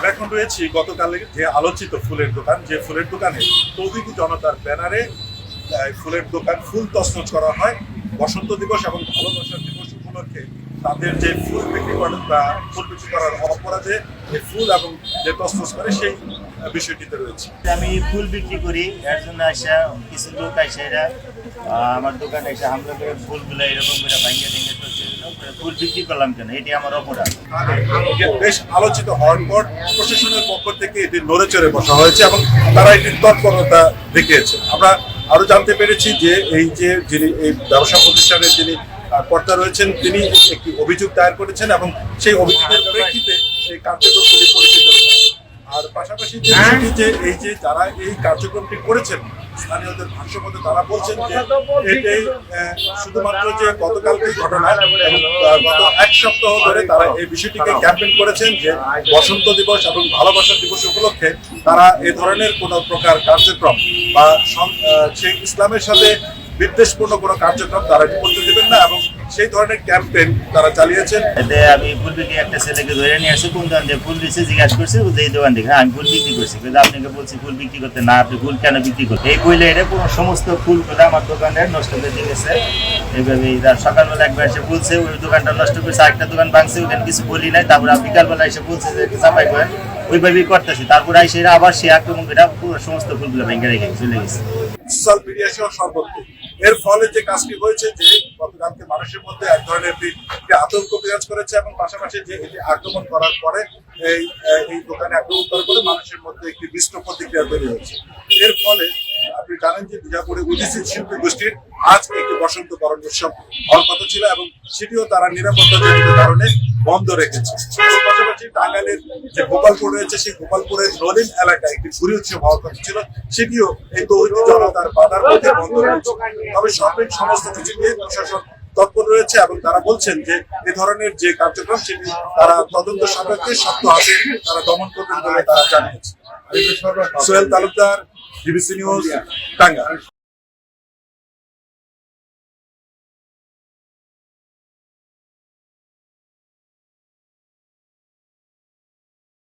আমি এখন রয়েছি গতকালে যে আলোচিত ফুলের দোকান, যে ফুলের দোকানে তৌহিদি জনতার ব্যানারে ফুলের দোকান ফুল তছনছ করা হয় বসন্ত দিবস এবং ভালোবাসার দিবস উপলক্ষে। তাদের যে ফুল বিক্রি করেন বা ফুল বিক্রি করার অপরাধে এই ফুল এবং যে তছনছ করে সেই বিষয়টিতে রয়েছে। আমি ফুল বিক্রি করি, এর জন্য আসা কিছু লোক আসে, এরা আমার দোকানে এসে হামলা করে ফুলগুলো এরকম করে ভাঙিয়ে ভেঙে চলছে। ফুল বিক্রি করলাম কেন, এটি আমার অপরাধ। বেশ আলোচিত হওয়ার পর প্রশাসনের পক্ষ থেকে এটি নড়ে চড়ে বসা হয়েছে এবং তারা এটির তৎপরতা দেখিয়েছে। আমরা আরো জানতে পেরেছি যে এই যে যিনি এই ব্যবসা প্রতিষ্ঠানের যিনি কর্তা রয়েছেন, তিনি একটি অভিযোগ দায়ের করেছেন এবং সেই অভিযোগের প্রেক্ষিতে এই কার্যক্রমগুলি পরিচালিত হয়। আর পাশাপাশি যে বিষয়টি যে এই যে যারা এই কার্যক্রমটি করেছেন, স্থানীয়দের ভাষ্য মতে তারা বলছেন যে এটাই শুধুমাত্র যে গতকালকেই ঘটনা, গত এক সপ্তাহ ধরে তারা এই বিষয়টিকে ক্যাম্পেইন করেছেন যে বসন্ত দিবস এবং ভালোবাসা দিবস উপলক্ষে তারা এ ধরনের কোনো প্রকার কার্যক্রম বা সেই ইসলামের সাথে বিদ্বেষপূর্ণ কোনো কার্যক্রম তারা করতে দেবেন না এবং সেই ধরনের ক্যাম্পেইন তারা চালিয়েছেন। এতে আমি ফুল বিক্রি একটা ছেলেকে ধরে নিয়ে আসি, কোন দোকান থেকে ফুল দিচ্ছে জিজ্ঞাসা করছি, এই দোকান থেকে। আমি ফুল বিক্রি করছি, কিন্তু আপনাকে বলছি ফুল বিক্রি করতে না, আপনি ফুল কেন বিক্রি করতে? এই বইলে এটা কোনো সমস্ত ফুলগুলো আমার দোকানে নষ্ট করে দিয়ে গেছে। এইভাবে সকালবেলা একবার এসে বলছে ওই দোকানটা নষ্ট করছে, আরেকটা দোকান ভাঙছে, ওখানে কিছু বলি নাই। তারপরে বিকালবেলা এসে বলছে যে চাপাই করেন, ওইভাবেই করতেছি। তারপরে এসে আবার সে আক্রমণ করে পুরো সমস্ত ফুলগুলো ভেঙে রেখে চলে গেছে। সোশ্যাল মিডিয়া সহ সর্বত্র এর ফলে যে কাজটি হয়েছে যে গতকালকে মানুষের মধ্যে এক ধরনের একটি আতঙ্ক বিরাজ করেছে এবং পাশাপাশি যে এটি আক্রমণ করার পরে এই দোকানে আক্রমণ করার পরে মানুষের মধ্যে একটি মিশ্র প্রতিক্রিয়া তৈরি হয়েছে। এর ফলে আপনি জানেন যে বিজাপুরে উদীচী শিল্পী গোষ্ঠীর আজ একটি বসন্ত বরণ উৎসব হওয়ার কথা ছিল এবং সেটিও তারা নিরাপত্তাজনিত কারণে বন্ধ রেখেছে। পাশাপাশি টাঙ্গাইলের যে গোপালপুর রয়েছে, সেই গোপালপুরের নলিন এলাকায় একটি ঘুরি উৎসব হওয়ার কথা ছিল, সেটিও এই তৌহিদি জনতার বাধার মধ্যে বন্ধ রয়েছে। তবে সার্বিক সমস্ত কিছু নিয়ে প্রশাসন তৎপর রয়েছে এবং তারা বলছেন যে এ ধরনের যে কার্যক্রম সেটি তারা তদন্ত সাপেক্ষে শক্ত হাতে তারা দমন করবেন বলে তারা জানিয়েছে। Sohel Talukdar, DBC news, Tangail.